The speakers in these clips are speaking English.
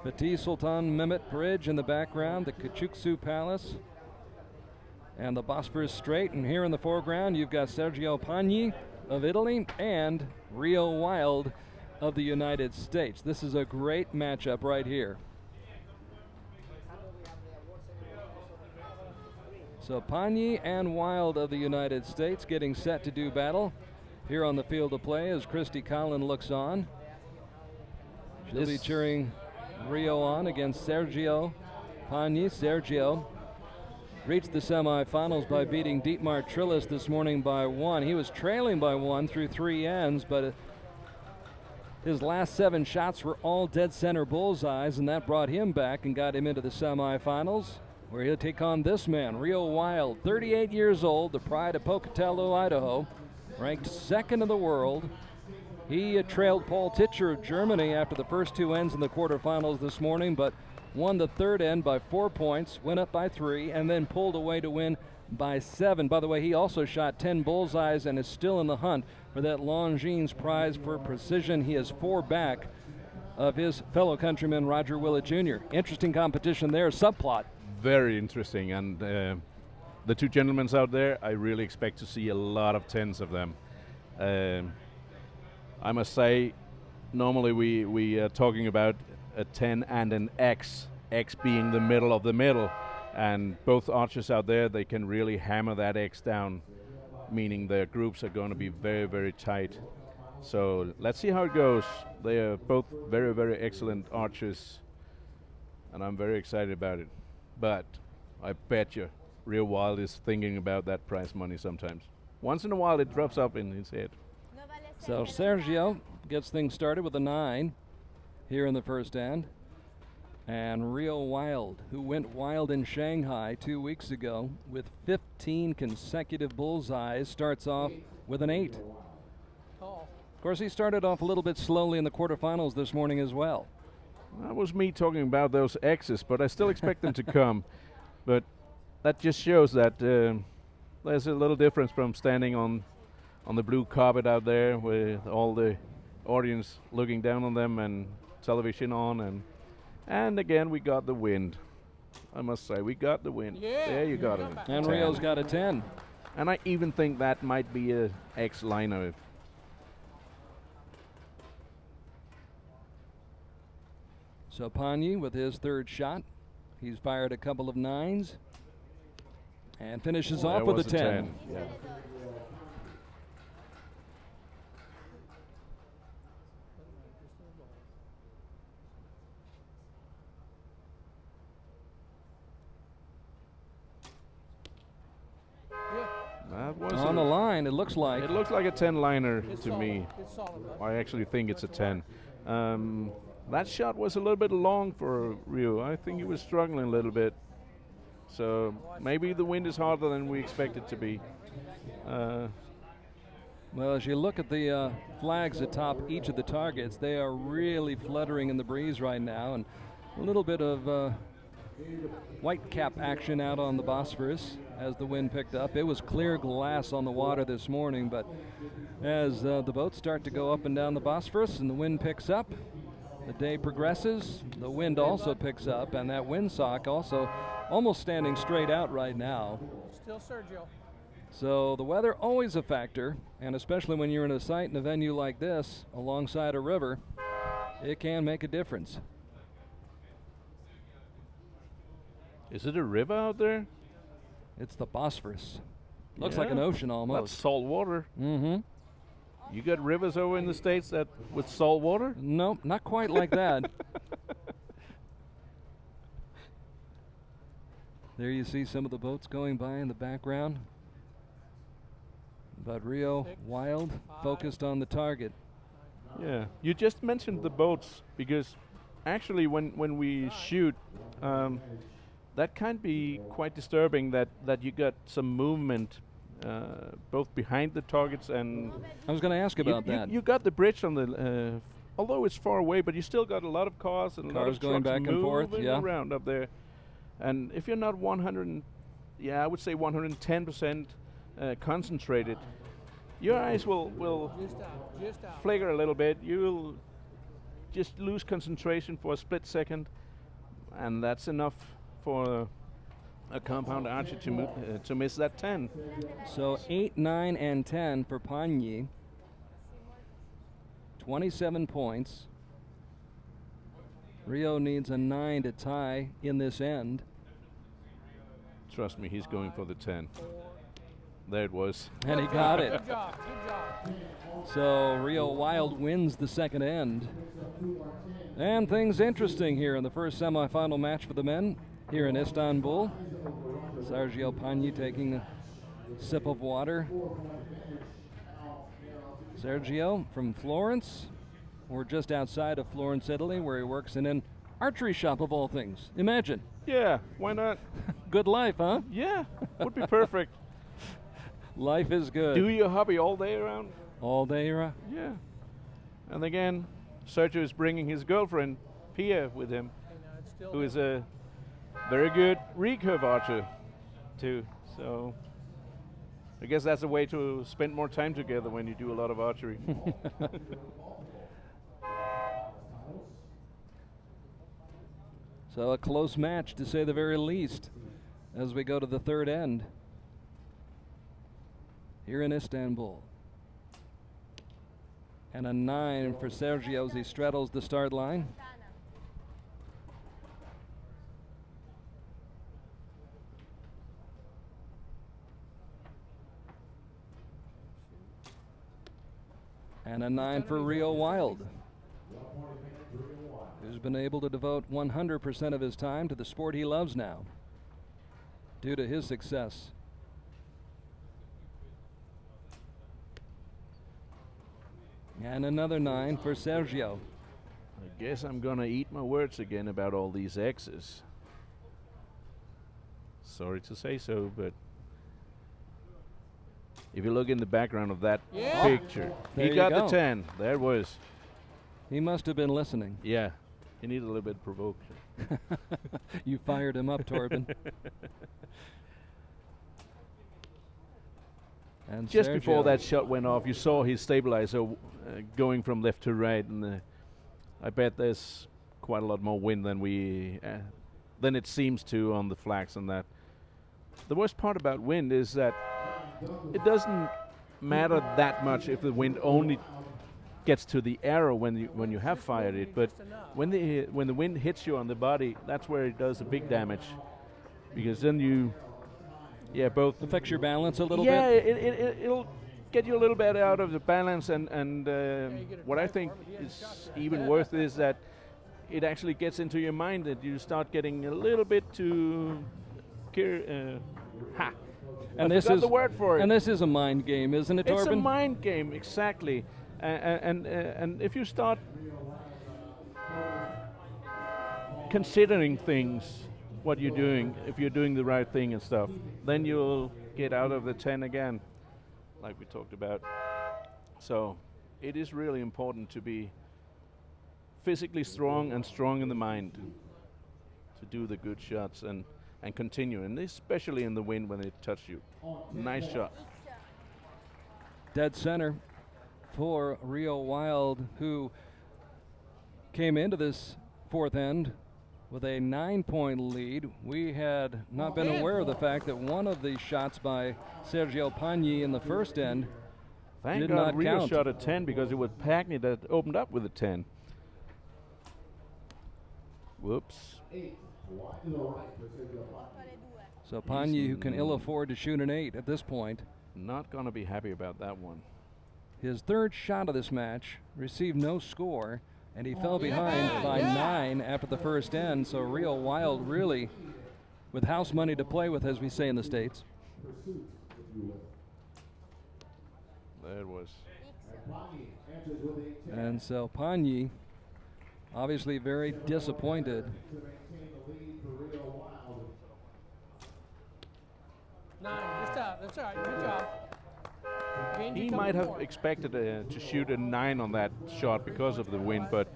Fatih Sultan Mehmet Bridge in the background, the Küçüksu Palace, and the Bosphorus Strait. And here in the foreground, you've got Sergio Pagni of Italy and Reo Wilde of the United States. This is a great matchup right here. So Pagni and Wilde of the United States getting set to do battle here on the field of play as Christy Collin looks on. She'll be cheering Reo on against Sergio Pagni. Sergio reached the semifinals by beating Dietmar Trillis this morning by 1. He was trailing by 1 through 3 ends, but his last 7 shots were all dead center bullseyes, and that brought him back and got him into the semifinals, where he'll take on this man, Reo Wilde, 38 years old, the pride of Pocatello, Idaho, ranked 2nd in the world. He trailed Paul Titscher of Germany after the first 2 ends in the quarterfinals this morning, but won the 3rd end by 4 points, went up by 3, and then pulled away to win by 7. By the way, he also shot 10 bullseyes and is still in the hunt for that Longines prize for precision. He is 4 back of his fellow countryman Roger Willett Jr. Interesting competition there, subplot. Very interesting, and the 2 gentlemen out there, I really expect to see a lot of 10s of them. I must say, normally we are talking about a 10 and an X being the middle of the middle, and both archers out there, they can really hammer that X down, meaning their groups are going to be very, very tight. So let's see how it goes. They are both very, very excellent archers, and I'm very excited about it. But I bet you Reo Wilde is thinking about that prize money sometimes. Once in a while it drops up in his head. So Sergio gets things started with a 9 here in the first end. And Reo Wilde, who went wild in Shanghai 2 weeks ago with 15 consecutive bullseyes, starts off with an 8. Of course, he started off a little bit slowly in the quarterfinals this morning as well. That was me talking about those X's, but I still expect them to come. But that just shows that there's a little difference from standing on the blue carpet out there with all the audience looking down on them and television on, and again we got the wind. I must say, we got the wind. Yeah, there you got it. And Reo's got a 10. And I even think that might be a X liner. So Pagni with his 3rd shot. He's fired a couple of 9s and finishes off with a 10. Yeah. That was on the line, it looks like. It looks like a 10 liner to me. I actually think it's a 10. That shot was a little bit long for Reo. I think he was struggling a little bit. So maybe the wind is harder than we expect it to be. Well, as you look at the flags atop each of the targets, they are really fluttering in the breeze right now, and a little bit of white cap action out on the Bosphorus as the wind picked up. It was clear glass on the water this morning, but as the boats start to go up and down the Bosphorus and the wind picks up, the day progresses, the wind also picks up, and that windsock also almost standing straight out right now. Still Sergio. So the weather always a factor, and especially when you're in a site in a venue like this alongside a river, it can make a difference. Is it a river out there? It's the Bosphorus. Looks like an ocean almost. That's salt water. Mm-hmm. You got rivers over in the States that with salt water? Nope, not quite like that. There you see some of the boats going by in the background. But Reo Wilde focused on the target. Yeah, you just mentioned the boats because actually when we shoot, that can be quite disturbing that you got some movement both behind the targets and... I was going to ask about that. You got the bridge on the... although it's far away, but you still got a lot of cars and a lot of going back and forth, around up there. And if you're not 100, I would say 110% concentrated, your eyes will flicker a little bit. You'll just lose concentration for a split second, and that's enough for a compound archer to miss that 10. So 8, 9, and 10 for Pagni. 27 points. Reo needs a 9 to tie in this end. Trust me, he's going for the 10. There it was. And he got it. Good job. Good job. So Reo Wilde wins the second end. And things interesting here in the first semifinal match for the men here in Istanbul. Sergio Pagni taking a sip of water. Sergio from Florence, or just outside of Florence, Italy, where he works in an archery shop of all things. Imagine. Yeah, why not? Good life, huh? Yeah, would be perfect. Life is good. Do your hobby all day around? All day, Yeah. And again, Sergio is bringing his girlfriend, Pia, with him, who is a very good recurve archer, too. So I guess that's a way to spend more time together when you do a lot of archery. So a close match, to say the very least, as we go to the third end here in Istanbul. And a 9 for Sergio as he straddles the start line. And a 9 for Reo Wilde, who's been able to devote 100% of his time to the sport he loves now, due to his success. And another 9 for Sergio. I guess I'm gonna eat my words again about all these X's. Sorry to say so, but if you look in the background of that picture, There he you got go. the 10. There it was. He must have been listening. Yeah, he needed a little bit of provocation. You fired him up, Torben. And Just Sergio, before that shot went off, you saw his stabilizer going from left to right, and I bet there's quite a lot more wind than it seems to on the flags and that. The worst part about wind is that it doesn't matter that much if the wind only gets to the arrow when you have fired it, but when the wind hits you on the body, that's where it does the big damage, because then both affects your balance a little yeah, bit. it'll get you a little bit out of the balance, and what I think is even worse is that it actually gets into your mind that you start getting a little bit too And I this forgot is the word for it. And this is a mind game, isn't it, Torben? It's a mind game, exactly. And if you start considering things, what you're doing, if you're doing the right thing and stuff, then you'll get out of the 10 again, like we talked about. So it is really important to be physically strong and strong in the mind to do the good shots and continue, and especially in the wind when it touches you. Nice shot. Dead center for Reo Wilde, who came into this fourth end with a 9-point lead. We had not been aware of the fact that one of the shots by Sergio Pagni in the first end Thank did God not Reo count. shot a 10, because it was Pagni that opened up with a 10. Whoops. So Pagni, who can ill afford to shoot an 8 at this point. Not going to be happy about that one. His third shot of this match received no score, and he fell behind by 9 after the first end. So Reo Wilde really with house money to play with, as we say in the States. There it was. And so Pagni obviously very disappointed. Nine. Good stop. That's all right. Good job. Gained He a couple might have more. expected to shoot a 9 on that shot because of the wind, but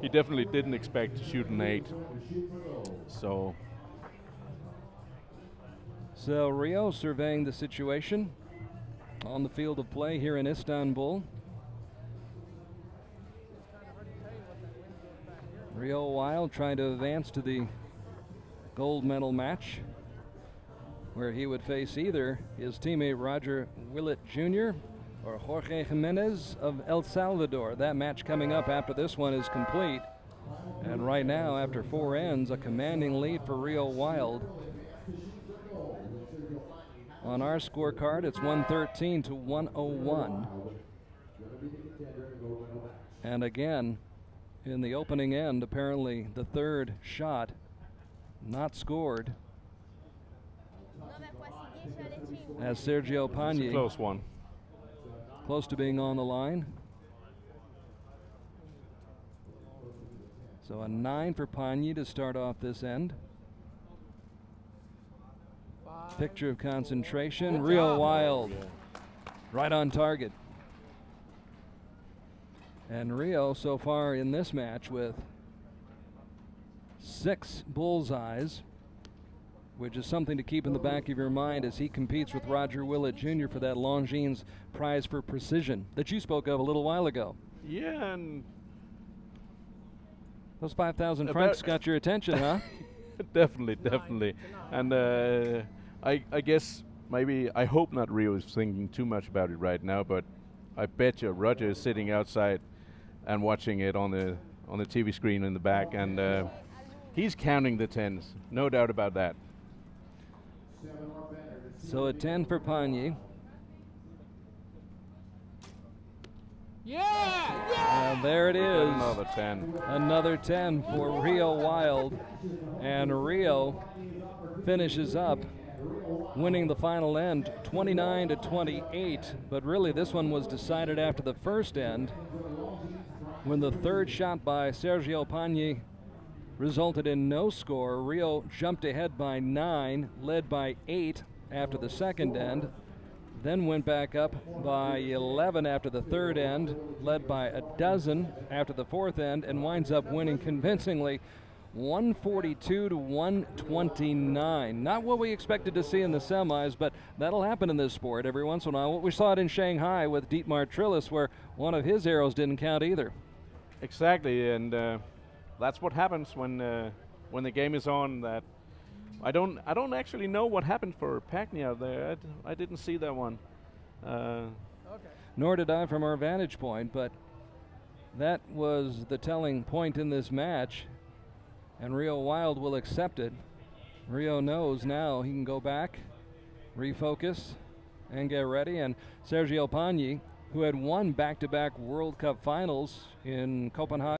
he definitely didn't expect to shoot an 8. So Reo surveying the situation on the field of play here in Istanbul. Reo Wilde trying to advance to the gold medal match, where he would face either his teammate Roger Willett Jr. or Jorge Jimenez of El Salvador. That match coming up after this one is complete. And right now, after 4 ends, a commanding lead for Reo Wilde. On our scorecard, it's 113 to 101. And again, in the opening end, apparently the third shot not scored, as Sergio Pagni, close one, close to being on the line. So a 9 for Pagni to start off this end. Picture of concentration. Reo Wilde right on target. And Reo so far in this match with 6 bullseyes, which is something to keep in the back of your mind as he competes with Roger Willett Jr. for that Longines prize for precision that you spoke of a little while ago. Yeah, and those 5,000 francs got your attention, huh? Definitely. And I guess maybe, I hope not Reo is thinking too much about it right now, but I bet you Roger is sitting outside and watching it on the TV screen in the back, and he's counting the tens, no doubt about that. So a 10 for Pagni. Yeah! And there it is. Another 10. Another 10 for Reo Wilde. And Reo finishes up winning the final end 29 to 28. But really this one was decided after the first end, when the third shot by Sergio Pagni resulted in no score. Reo jumped ahead by 9, led by 8 after the second end, then went back up by 11 after the third end, led by a dozen after the fourth end, and winds up winning convincingly 142 to 129. Not what we expected to see in the semis, but that'll happen in this sport every once in a while. We saw it in Shanghai with Dietmar Trillis, where one of his arrows didn't count either. Exactly, and that's what happens when the game is on. That I don't actually know what happened for Pagni out there. I didn't see that one. Nor did I from our vantage point, but that was the telling point in this match, and Reo Wilde will accept it. Reo knows now he can go back, refocus, and get ready. And Sergio Pagni, who had won back-to-back World Cup finals in Copenhagen